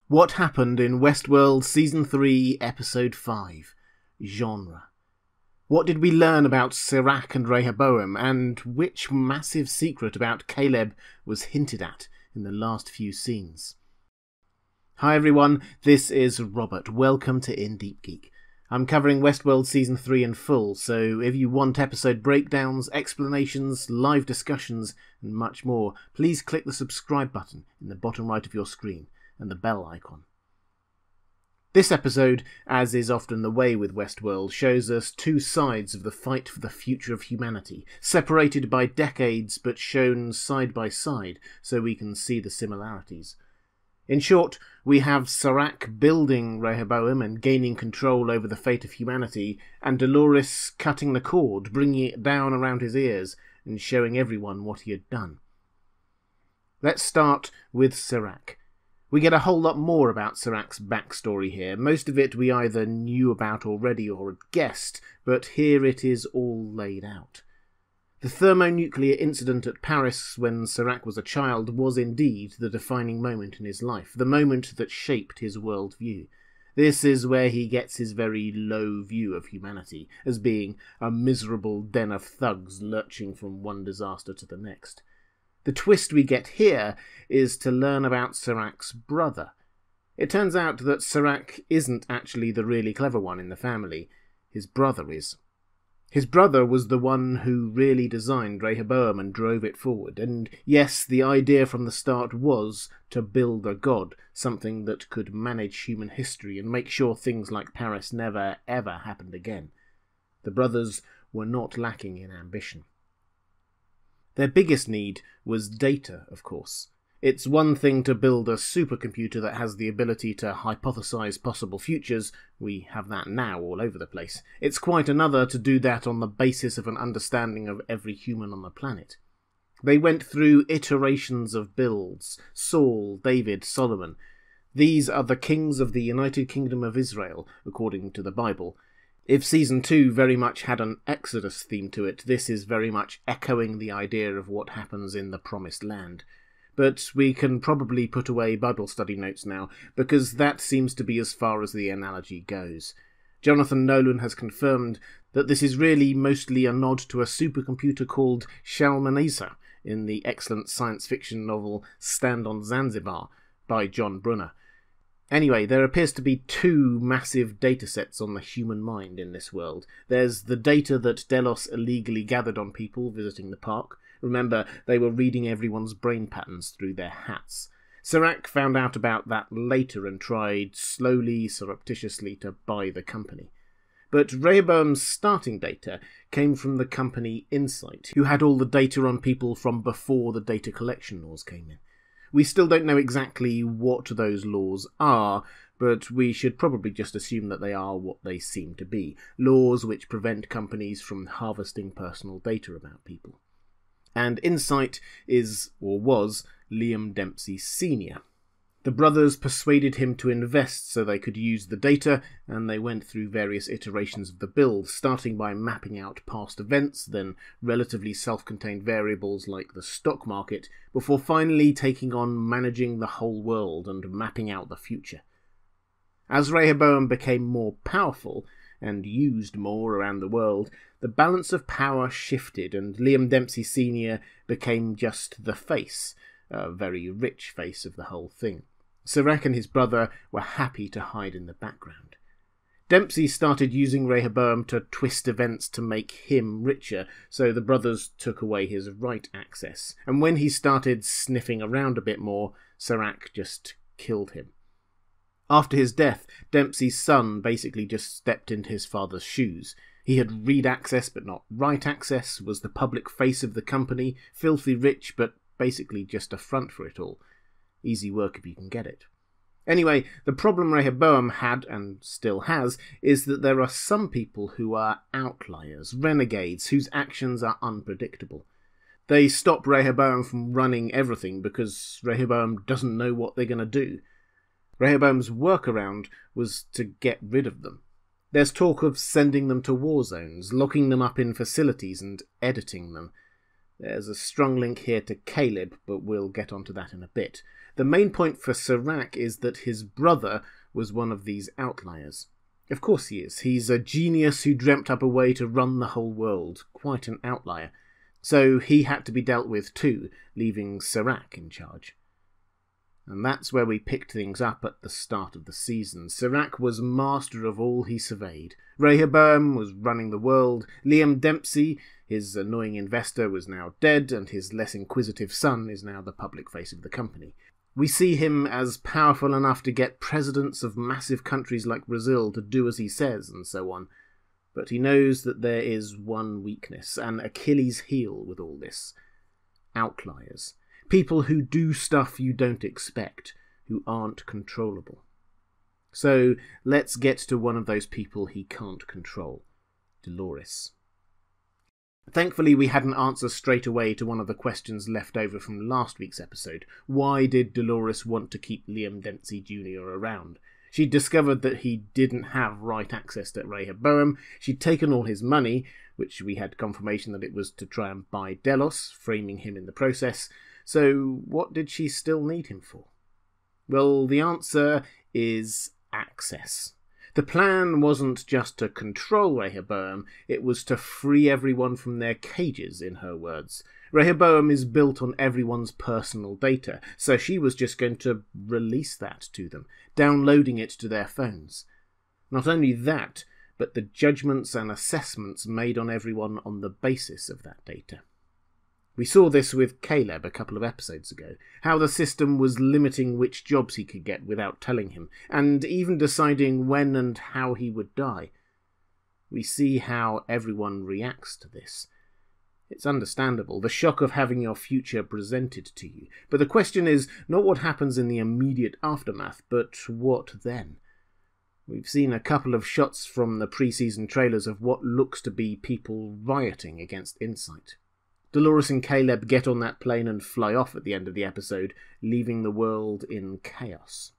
What happened in Westworld Season 3, Episode 5? Genre. What did we learn about Sirach and Rehoboam, and which massive secret about Caleb was hinted at in the last few scenes? Hi everyone, this is Robert. Welcome to Deep Geek. I'm covering Westworld Season 3 in full, so if you want episode breakdowns, explanations, live discussions, and much more, please click the subscribe button in the bottom right of your screen and the bell icon. This episode, as is often the way with Westworld, shows us two sides of the fight for the future of humanity, separated by decades but shown side by side so we can see the similarities. In short, we have Sirach building Rehoboam and gaining control over the fate of humanity, and Dolores cutting the cord, bringing it down around his ears and showing everyone what he had done. Let's start with Sirach. We get a whole lot more about Sirach's backstory here. Most of it we either knew about already or had guessed, but here it is all laid out. The thermonuclear incident at Paris when Sirach was a child was indeed the defining moment in his life, the moment that shaped his worldview. This is where he gets his very low view of humanity, as being a miserable den of thugs lurching from one disaster to the next. The twist we get here is to learn about Sirach's brother. It turns out that Sirach isn't actually the really clever one in the family. His brother is. His brother was the one who really designed Rehoboam and drove it forward, and yes, the idea from the start was to build a god, something that could manage human history and make sure things like Paris never ever happened again. The brothers were not lacking in ambition. Their biggest need was data, of course. It's one thing to build a supercomputer that has the ability to hypothesize possible futures. We have that now all over the place. It's quite another to do that on the basis of an understanding of every human on the planet. They went through iterations of builds: Saul, David, Solomon. These are the kings of the United Kingdom of Israel, according to the Bible. If Season 2 very much had an Exodus theme to it, this is very much echoing the idea of what happens in the Promised Land. But we can probably put away Bible study notes now, because that seems to be as far as the analogy goes. Jonathan Nolan has confirmed that this is really mostly a nod to a supercomputer called Shalmaneser in the excellent science fiction novel Stand on Zanzibar by John Brunner. Anyway, there appears to be two massive datasets on the human mind in this world. There's the data that Delos illegally gathered on people visiting the park. Remember, they were reading everyone's brain patterns through their hats. Sirach found out about that later and tried slowly, surreptitiously to buy the company. But Rehoboam's starting data came from the company Insight, who had all the data on people from before the data collection laws came in. We still don't know exactly what those laws are, but we should probably just assume that they are what they seem to be, laws which prevent companies from harvesting personal data about people. And Insight is, or was, Liam Dempsey Sr. The brothers persuaded him to invest so they could use the data, and they went through various iterations of the build, starting by mapping out past events, then relatively self-contained variables like the stock market, before finally taking on managing the whole world and mapping out the future. As Rehoboam became more powerful, and used more around the world, the balance of power shifted, and Liam Dempsey Sr. became just the face, a very rich face of the whole thing. Sirach and his brother were happy to hide in the background. Dempsey started using Rehoboam to twist events to make him richer, so the brothers took away his right access, and when he started sniffing around a bit more, Sirach just killed him. After his death, Dempsey's son basically just stepped into his father's shoes. He had read access but not write access, was the public face of the company, filthy rich but basically just a front for it all. Easy work if you can get it. Anyway, the problem Rehoboam had, and still has, is that there are some people who are outliers, renegades, whose actions are unpredictable. They stop Rehoboam from running everything because Rehoboam doesn't know what they're going to do. Rehoboam's workaround was to get rid of them. There's talk of sending them to war zones, locking them up in facilities and editing them. There's a strong link here to Caleb, but we'll get onto that in a bit. The main point for Serac is that his brother was one of these outliers. Of course he is. He's a genius who dreamt up a way to run the whole world. Quite an outlier. So he had to be dealt with too, leaving Serac in charge. And that's where we picked things up at the start of the season. Serac was master of all he surveyed. Rehoboam was running the world. Liam Dempsey, his annoying investor, was now dead, and his less inquisitive son is now the public face of the company. We see him as powerful enough to get presidents of massive countries like Brazil to do as he says, and so on. But he knows that there is one weakness, an Achilles heel with all this. Outliers. People who do stuff you don't expect, who aren't controllable. So let's get to one of those people he can't control. Dolores. Thankfully, we had an answer straight away to one of the questions left over from last week's episode. Why did Dolores want to keep Liam Dempsey Jr. around? She'd discovered that he didn't have right access to Rehoboam. She'd taken all his money, which we had confirmation that it was to try and buy Delos, framing him in the process. So what did she still need him for? Well, the answer is access. The plan wasn't just to control Rehoboam, it was to free everyone from their cages, in her words. Rehoboam is built on everyone's personal data, so she was just going to release that to them, downloading it to their phones. Not only that, but the judgments and assessments made on everyone on the basis of that data. We saw this with Caleb a couple of episodes ago, how the system was limiting which jobs he could get without telling him, and even deciding when and how he would die. We see how everyone reacts to this. It's understandable, the shock of having your future presented to you, but the question is not what happens in the immediate aftermath, but what then? We've seen a couple of shots from the pre-season trailers of what looks to be people rioting against Insight. Dolores and Caleb get on that plane and fly off at the end of the episode, leaving the world in chaos.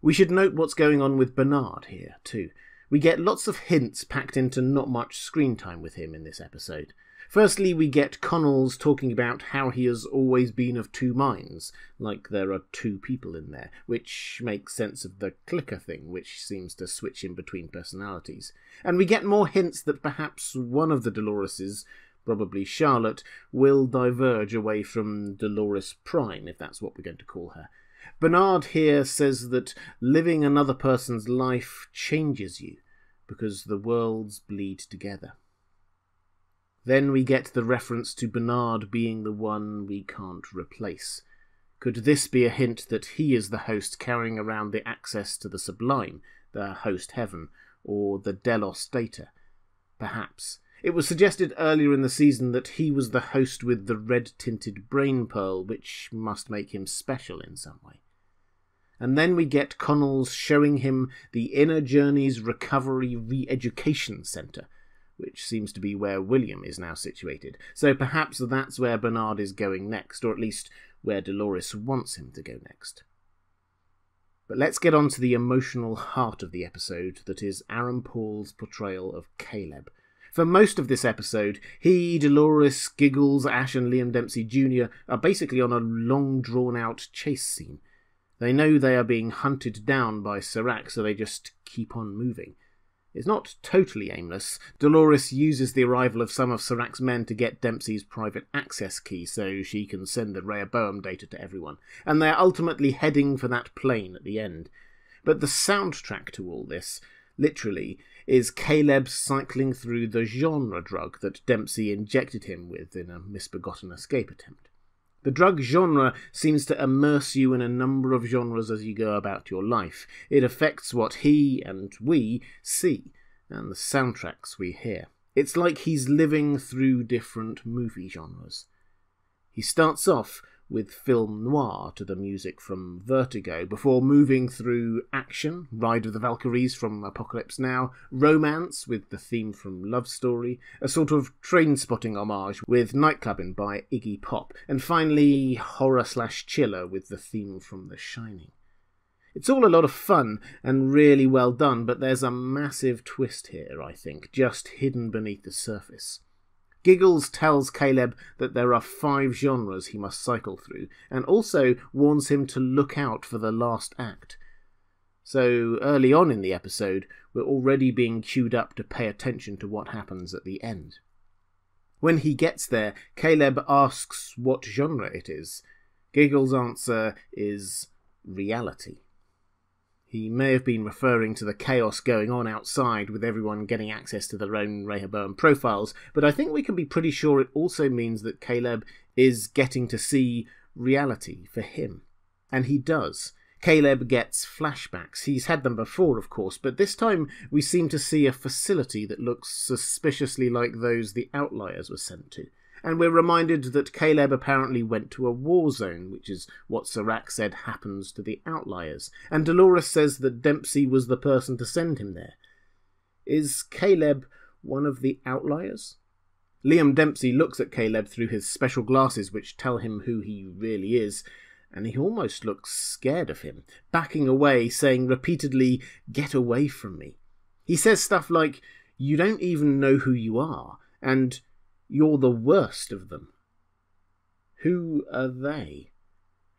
We should note what's going on with Bernard here, too. We get lots of hints packed into not much screen time with him in this episode. Firstly, we get Connells talking about how he has always been of two minds, like there are two people in there, which makes sense of the clicker thing, which seems to switch in between personalities. And we get more hints that perhaps one of the Doloreses, probably Charlotte, will diverge away from Dolores Prime, if that's what we're going to call her. Bernard here says that living another person's life changes you, because the worlds bleed together. Then we get the reference to Bernard being the one we can't replace. Could this be a hint that he is the host carrying around the access to the sublime, the host heaven, or the Delos data? Perhaps. It was suggested earlier in the season that he was the host with the red-tinted brain pearl, which must make him special in some way. And then we get Connells showing him the Inner Journeys Recovery Re-Education Centre, which seems to be where William is now situated. So perhaps that's where Bernard is going next, or at least where Dolores wants him to go next. But let's get on to the emotional heart of the episode, that is Aaron Paul's portrayal of Caleb. For most of this episode, he, Dolores, Giggles, Ash and Liam Dempsey Jr. are basically on a long drawn-out chase scene. They know they are being hunted down by Serac, so they just keep on moving. It's not totally aimless. Dolores uses the arrival of some of Serac's men to get Dempsey's private access key so she can send the Rehoboam data to everyone, and they're ultimately heading for that plane at the end. But the soundtrack to all this, literally, is Caleb cycling through the genre drug that Dempsey injected him with in a misbegotten escape attempt. The drug genre seems to immerse you in a number of genres as you go about your life. It affects what he and we see, and the soundtracks we hear. It's like he's living through different movie genres. He starts off with film noir to the music from Vertigo, before moving through action, Ride of the Valkyries from Apocalypse Now, romance with the theme from Love Story, a sort of Trainspotting homage with Nightclubbing by Iggy Pop, and finally horror/chiller with the theme from The Shining. It's all a lot of fun and really well done, but there's a massive twist here, I think, just hidden beneath the surface. Giggles tells Caleb that there are 5 genres he must cycle through, and also warns him to look out for the last act. So early on in the episode, we're already being queued up to pay attention to what happens at the end. When he gets there, Caleb asks what genre it is. Giggles' answer is reality. He may have been referring to the chaos going on outside with everyone getting access to their own Rehoboam profiles, but I think we can be pretty sure it also means that Caleb is getting to see reality for him. And he does. Caleb gets flashbacks. He's had them before, of course, but this time we seem to see a facility that looks suspiciously like those the Outliers were sent to. And we're reminded that Caleb apparently went to a war zone, which is what Serac said happens to the Outliers, and Dolores says that Dempsey was the person to send him there. Is Caleb one of the Outliers? Liam Dempsey looks at Caleb through his special glasses which tell him who he really is, and he almost looks scared of him, backing away, saying repeatedly, "Get away from me." He says stuff like, "You don't even know who you are," and "You're the worst of them." Who are they?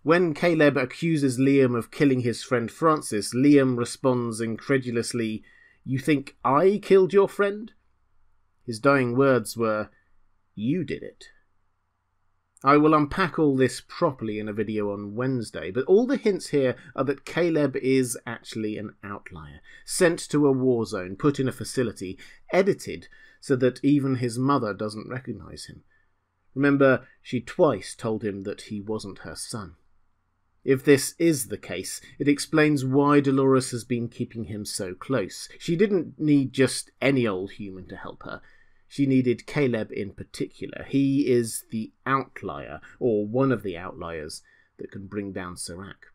When Caleb accuses Liam of killing his friend Francis, Liam responds incredulously, "You think I killed your friend?" His dying words were, "You did it." I will unpack all this properly in a video on Wednesday, but all the hints here are that Caleb is actually an outlier, sent to a war zone, put in a facility, edited so that even his mother doesn't recognise him. Remember, she twice told him that he wasn't her son. If this is the case, it explains why Dolores has been keeping him so close. She didn't need just any old human to help her. She needed Caleb in particular. He is the outlier, or one of the outliers, that can bring down Serac.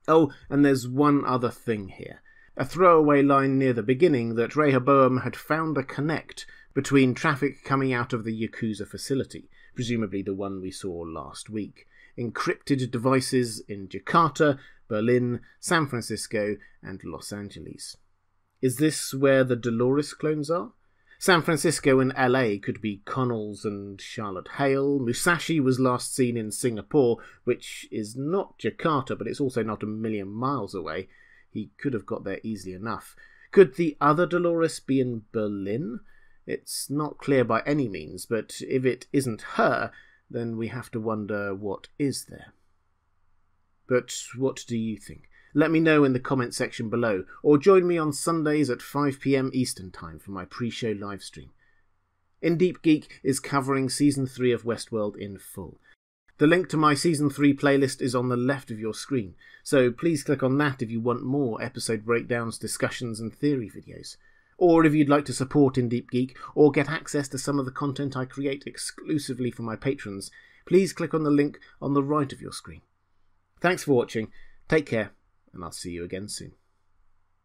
Oh, and there's one other thing here. A throwaway line near the beginning that Rehoboam had found a connect between traffic coming out of the Yakuza facility, presumably the one we saw last week, encrypted devices in Jakarta, Berlin, San Francisco, and Los Angeles. Is this where the Dolores clones are? San Francisco and LA could be Connells and Charlotte Hale. Musashi was last seen in Singapore, which is not Jakarta, but it's also not a million miles away. He could have got there easily enough. Could the other Dolores be in Berlin? It's not clear by any means, but if it isn't her, then we have to wonder what is there. But what do you think? Let me know in the comment section below, or join me on Sundays at 5 PM Eastern Time for my pre-show livestream. In Deep Geek is covering Season 3 of Westworld in full. The link to my Season 3 playlist is on the left of your screen, so please click on that if you want more episode breakdowns, discussions and theory videos. Or if you'd like to support In Deep Geek, or get access to some of the content I create exclusively for my patrons, please click on the link on the right of your screen. Thanks for watching, take care, and I'll see you again soon.